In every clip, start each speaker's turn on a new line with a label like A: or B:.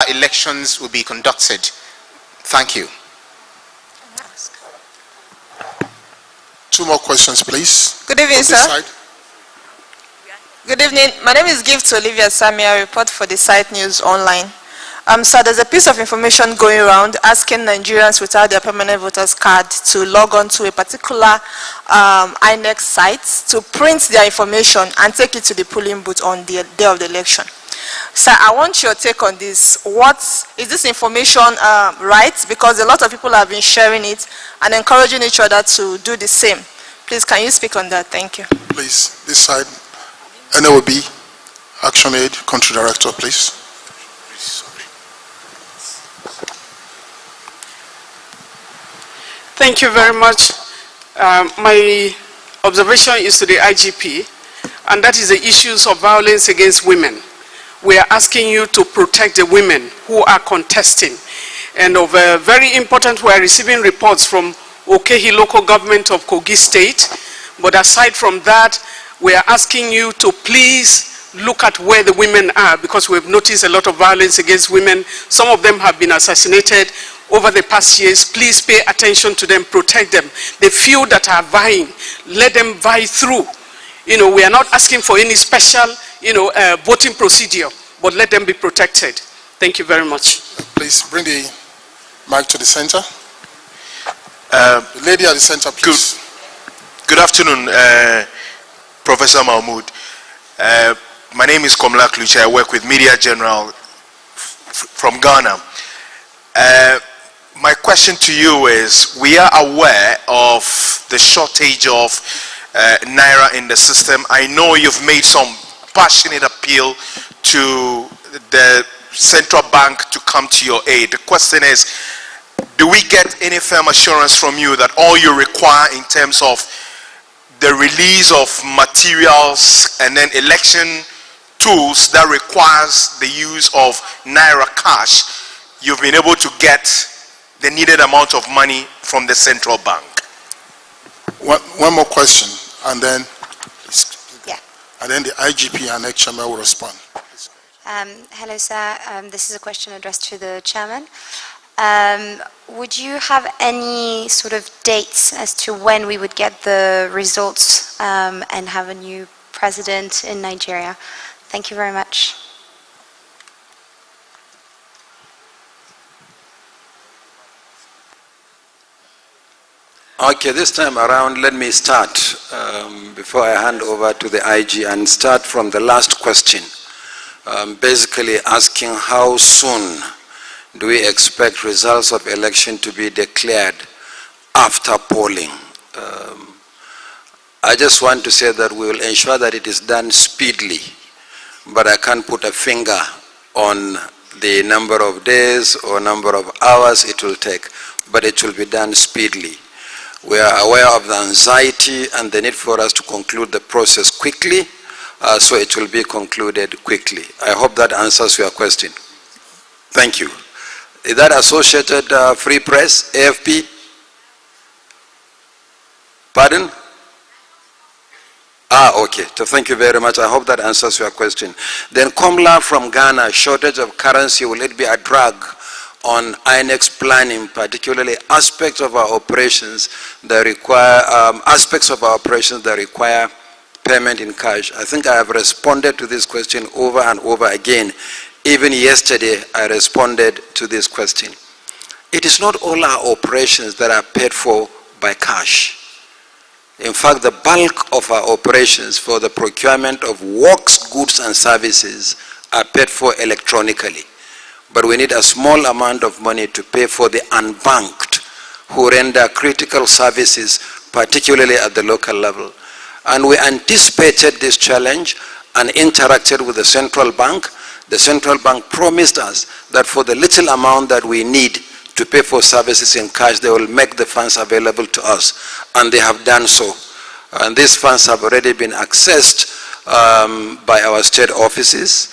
A: elections will be conducted? Thank you.
B: Two more questions, please.
C: Good evening, sir. Good evening. My name is Gift Olivia Samia. I report for the site News Online. So there's a piece of information going around asking Nigerians without their permanent voters card to log on to a particular INEC site to print their information and take it to the polling booth on the day of the election. Sir, I want your take on this. What is this information right? Because a lot of people have been sharing it and encouraging each other to do the same. Please, can you speak on that? Thank you.
B: Please, this side. NOB, Action Aid, Country Director, please.
D: Thank you very much. My observation is to the IGP, and that is the issues of violence against women. We are asking you to protect the women who are contesting. And very important, we are receiving reports from Okehi local government of Kogi State. But aside from that, we are asking you to please look at where the women are, because we've noticed a lot of violence against women. Some of them have been assassinated over the past years. Please pay attention to them, protect them. The few that are vying, let them vie through. You know, we are not asking for any special, voting procedure, but let them be protected. Thank you very much.
B: Please bring the mic to the center. The lady at the center, please.
E: Good afternoon, Professor Mahmoud. My name is Komla Kluche. I work with Media General from Ghana. My question to you is, we are aware of the shortage of Naira in the system. I know you've made some passionate appeal to the central bank to come to your aid. The question is, do we get any firm assurance from you that all you require in terms of the release of materials and then election tools that requires the use of Naira cash, you've been able to get the needed amount of money from the central bank?
B: One more question, and then the IGP and next chairman will respond.
F: Hello, sir. This is a question addressed to the chairman. Would you have any sort of dates as to when we would get the results and have a new president in Nigeria? Thank you very much.
G: Okay, this time around, let me start before I hand over to the IG and start from the last question. Basically asking how soon do we expect results of election to be declared after polling. I just want to say that we will ensure that it is done speedily, but I can't put a finger on the number of days or number of hours it will take, but it will be done speedily. We are aware of the anxiety and the need for us to conclude the process quickly, so it will be concluded quickly. I hope that answers your question. Thank you. Is that Associated Free Press, AFP? Pardon? Okay. So thank you very much. I hope that answers your question. Then Komla from Ghana, shortage of currency, will it be a drag on INEX planning, particularly aspects of our operations that require payment in cash? I think I have responded to this question over and over again. Even yesterday, I responded to this question. It is not all our operations that are paid for by cash. In fact, the bulk of our operations for the procurement of works, goods, and services are paid for electronically. But we need a small amount of money to pay for the unbanked who render critical services, particularly at the local level. And we anticipated this challenge and interacted with the central bank. The central bank promised us that for the little amount that we need to pay for services in cash, they will make the funds available to us. And they have done so. And these funds have already been accessed by our state offices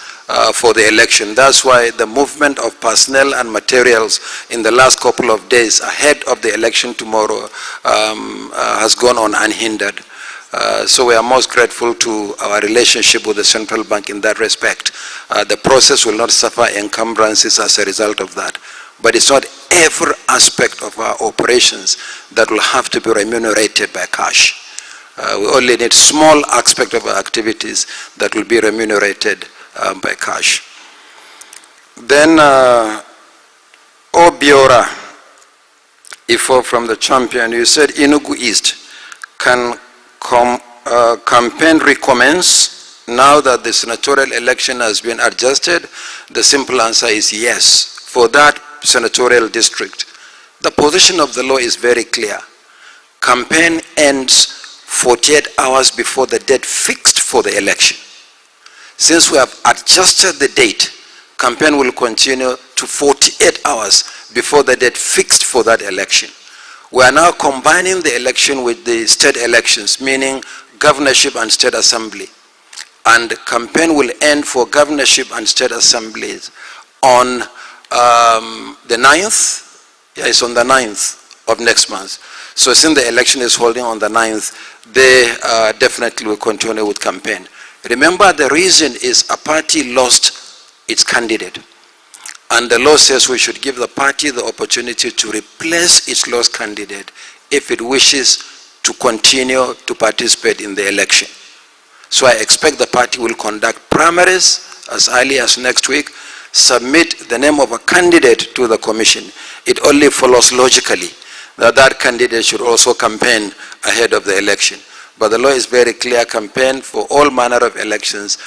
G: for the election. That's why the movement of personnel and materials in the last couple of days ahead of the election tomorrow has gone on unhindered. So we are most grateful to our relationship with the central bank in that respect. The process will not suffer encumbrances as a result of that. But it's not every aspect of our operations that will have to be remunerated by cash. We only need small aspect of our activities that will be remunerated by cash. Then Obiora Ifo from the Champion, you said Enugu East can campaign recommence now that the senatorial election has been adjusted. The simple answer is yes. For that senatorial district, the position of the law is very clear. Campaign ends 48 hours before the date fixed for the election. Since we have adjusted the date, campaign will continue to 48 hours before the date fixed for that election. We are now combining the election with the state elections, meaning governorship and state assembly. And campaign will end for governorship and state assemblies on the 9th. Yeah, it's on the 9th of next month. So since the election is holding on the 9th, they definitely will continue with campaign. Remember, the reason is a party lost its candidate. And the law says we should give the party the opportunity to replace its lost candidate if it wishes to continue to participate in the election. So I expect the party will conduct primaries as early as next week, submit the name of a candidate to the commission. It only follows logically that that candidate should also campaign ahead of the election. But the law is very clear. Campaign for all manner of elections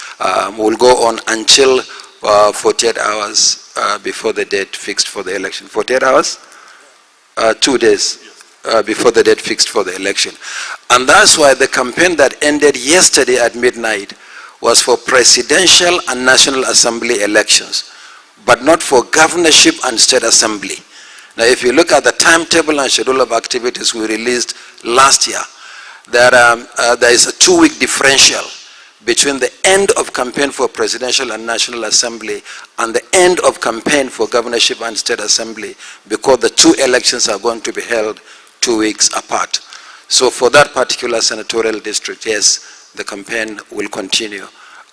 G: will go on until 48 hours before the date fixed for the election. 48 hours? 2 days before the date fixed for the election. And that's why the campaign that ended yesterday at midnight was for presidential and national assembly elections, but not for governorship and state assembly. Now, if you look at the timetable and schedule of activities we released last year, there is a 2-week differential between the end of campaign for presidential and national assembly and the end of campaign for governorship and state assembly, because the 2 elections are going to be held 2 weeks apart. So for that particular senatorial district, yes, the campaign will continue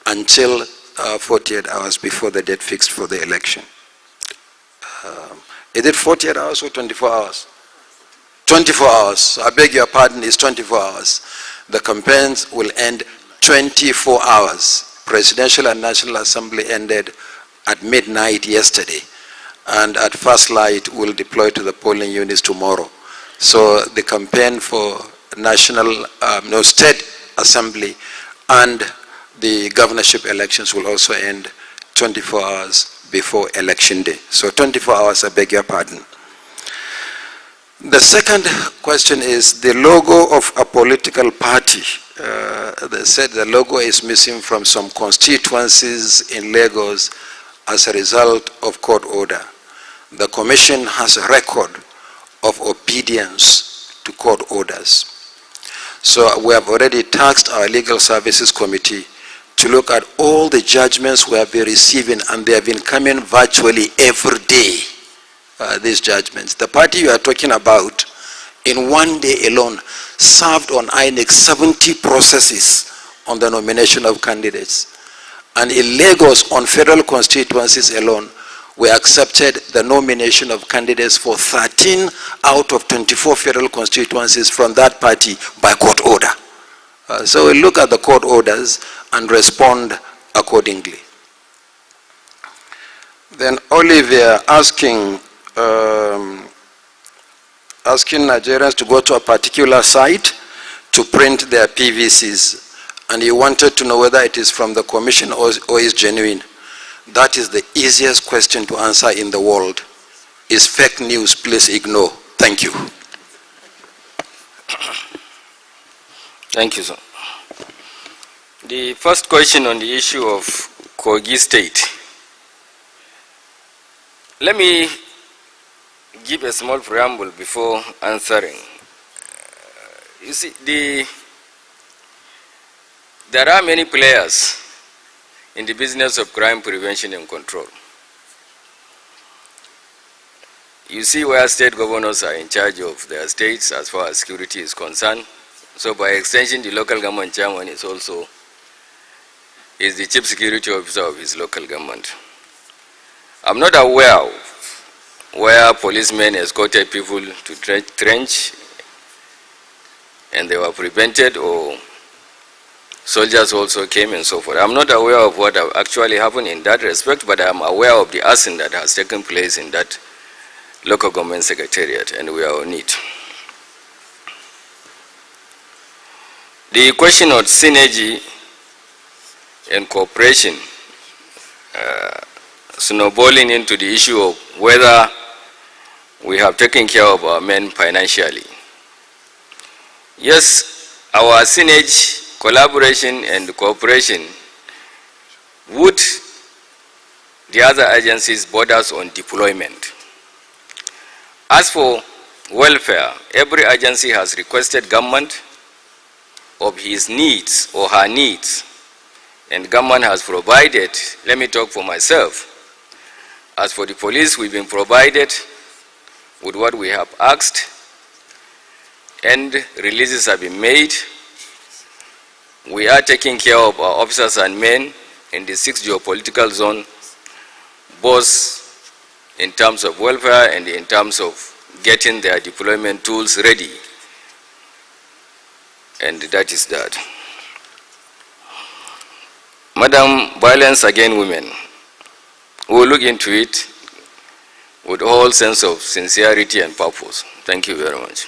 G: until 48 hours before the date fixed for the election. Is it 48 hours or 24 hours? 24 hours. I beg your pardon, it's 24 hours. The campaigns will end 24 hours. Presidential and National Assembly ended at midnight yesterday, and at first light will deploy to the polling units tomorrow. So the campaign for state assembly and the governorship elections will also end 24 hours before election day. So 24 hours, I beg your pardon. The second question is the logo of a political party. They said the logo is missing from some constituencies in Lagos as a result of court order. The commission has a record of obedience to court orders. So we have already tasked our legal services committee to look at all the judgments we have been receiving, and they have been coming virtually every day, these judgments. The party you are talking about, in one day alone, served on INEC 70 processes on the nomination of candidates. And in Lagos, on federal constituencies alone, we accepted the nomination of candidates for 13 out of 24 federal constituencies from that party by court order. So we look at the court orders and respond accordingly. Then Olivia asking Nigerians to go to a particular site to print their PVCs, and he wanted to know whether it is from the commission or is genuine. That is the easiest question to answer in the world. Is fake news, please ignore. Thank you.
H: Thank you, sir. The first question on the issue of Kogi State. Let me give a small preamble before answering. You see, there are many players in the business of crime prevention and control. You see where state governors are in charge of their states as far as security is concerned. So by extension, the local government chairman is also the chief security officer of his local government. I'm not aware of where policemen escorted people to trench and they were prevented, or soldiers also came and so forth. I'm not aware of what actually happened in that respect, but I'm aware of the arson that has taken place in that local government secretariat, and we are on it. The question of synergy and cooperation, snowballing into the issue of whether we have taken care of our men financially. Yes, our synergy, collaboration and cooperation with the other agencies borders on deployment. As for welfare, every agency has requested government of his needs or her needs, and government has provided. Let me talk for myself. As for the police, we've been provided with what we have asked, and releases have been made. We are taking care of our officers and men in the 6th geopolitical zone, both in terms of welfare and in terms of getting their deployment tools ready. And that is that. Madam, violence against women, we will look into it with all sense of sincerity and purpose. Thank you very much.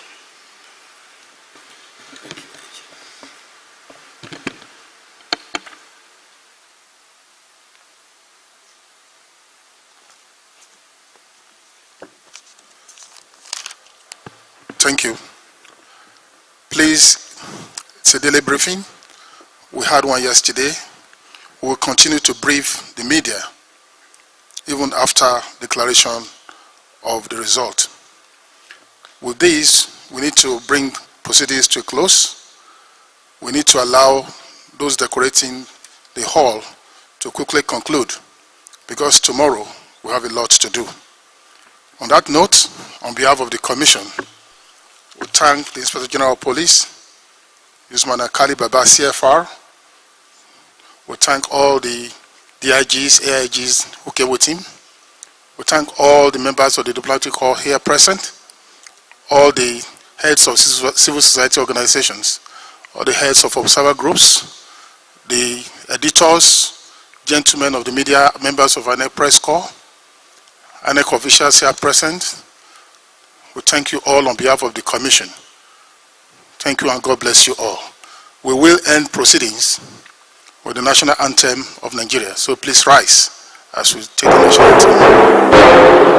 B: Thank you. Please, it's a daily briefing. We had one yesterday. We will continue to brief the media even after declaration of the result. With this, we need to bring proceedings to a close. We need to allow those decorating the hall to quickly conclude, because tomorrow we have a lot to do. On that note, on behalf of the Commission, we thank the Inspector General of Police, Usman Akali Baba, CFR. We thank all the DIGs, AIGs who came with him. We thank all the members of the diplomatic corps here present, all the heads of civil society organizations, all the heads of observer groups, the editors, gentlemen of the media, members of ANEC press corps, ANEC officials here present. We thank you all on behalf of the Commission. Thank you and God bless you all. We will end proceedings with the national anthem of Nigeria. So please rise as we take the national anthem.